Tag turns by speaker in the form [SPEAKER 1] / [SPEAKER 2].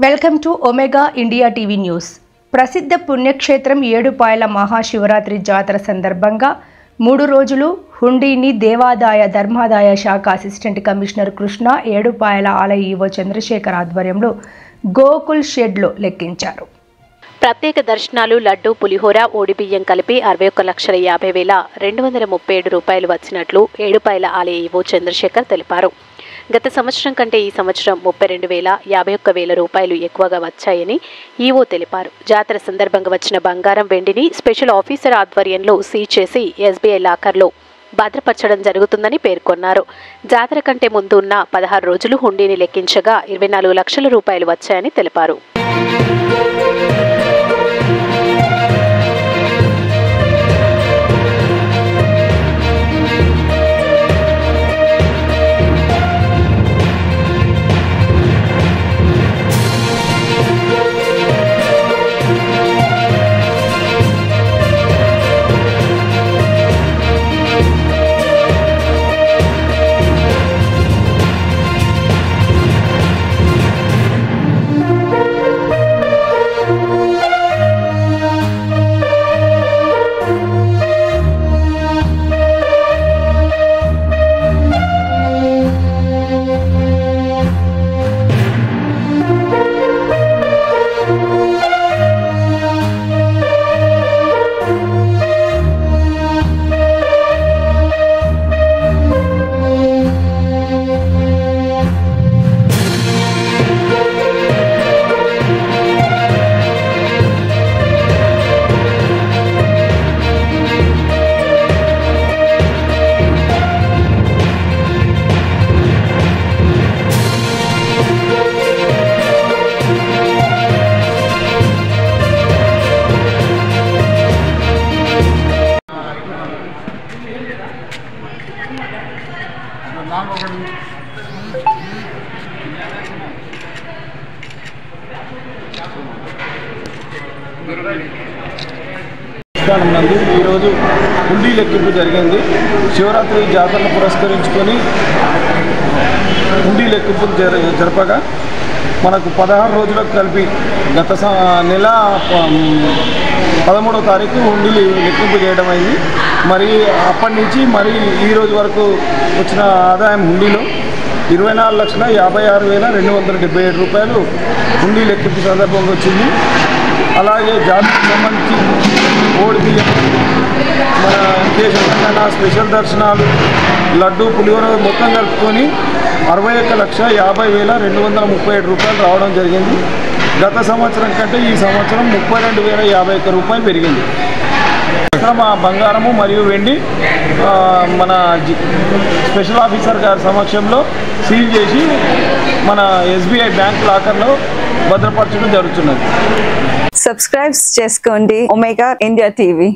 [SPEAKER 1] Welcome to omega India TV news. ప్రసిద్ధ పుణ్యక్షేత్రం ఏడుపాయల మహాశివరాత్రి జాతర సందర్భంగా 3 రోజులు హుండీని దేవాదాయ ధర్మాదాయ శాఖ అసిస్టెంట్ కమిషనర్ కృష్ణ, ఏడుపాయల ఆలయ ఈవో చంద్రశేఖర్ ఆధ్వర్యంలో గోకుల్ షెడ్లో లెక్కించారు.
[SPEAKER 2] ప్రత్యేక దర్శనాలు, లడ్డు, పులిహోర, ఓడిబియ్యం కలిపి 61,50,237 రూపాయలు వచ్చినట్లు ఏడుపాయల ఆలయ ఈవో చంద్రశేఖర్ తెలిపారు. గత సంవత్సరం కంటే ఈ సంవత్సరం 32,51,000 రూపాయలు ఎక్కువగా వచ్చాయని ఈవో తెలిపారు. జాతర సందర్భంగా వచ్చిన బంగారం, వెండిని స్పెషల్ ఆఫీసర్ ఆధ్వర్యంలో సీజ్ చేసి ఎస్బీఐ లాకర్లో భద్రపరచడం జరుగుతుందని పేర్కొన్నారు. జాతర కంటే ముందు ఉన్న 16 రోజులు హుండీని లెక్కించగా 24 లక్షల రూపాయలు వచ్చాయని తెలిపారు.
[SPEAKER 3] నందు ఈరోజు హుండీ లెక్కింపు జరిగింది. శివరాత్రి జాతరను పురస్కరించుకొని హుండీ లెక్కింపు జరపగా మనకు 16 రోజులకు కలిపి గత నెల 13వ తారీఖు హుండీ లెక్కింపు చేయడం అయింది. మరి అప్పటి నుంచి మరి ఈ రోజు వరకు వచ్చిన ఆదాయం హుండీలో 24,56,277 రూపాయలు హుండీ లెక్కింపు సందర్భంగా వచ్చింది. అలాగే జాతరకు సంబంధించి ఓడిబియ్యం, మన కేశవన్న స్పెషల్ దర్శనాలు, లడ్డు, పులిహోర మొత్తం కలుపుకొని 61,50,237 రూపాయలు రావడం జరిగింది. గత సంవత్సరం కంటే ఈ సంవత్సరం 32,051 రూపాయలు పెరిగింది. ఇక్కడ మా బంగారము మరియు వెండి మన స్పెషల్ ఆఫీసర్ గారి సమక్షంలో సీల్ చేసి మన ఎస్బీఐ బ్యాంక్ లాకర్లో భద్రపరచడం జరుగుతున్నది.
[SPEAKER 4] సబ్స్క్రైబ్ చేసుకోండి ఒమేగా ఇండియా టీవీ.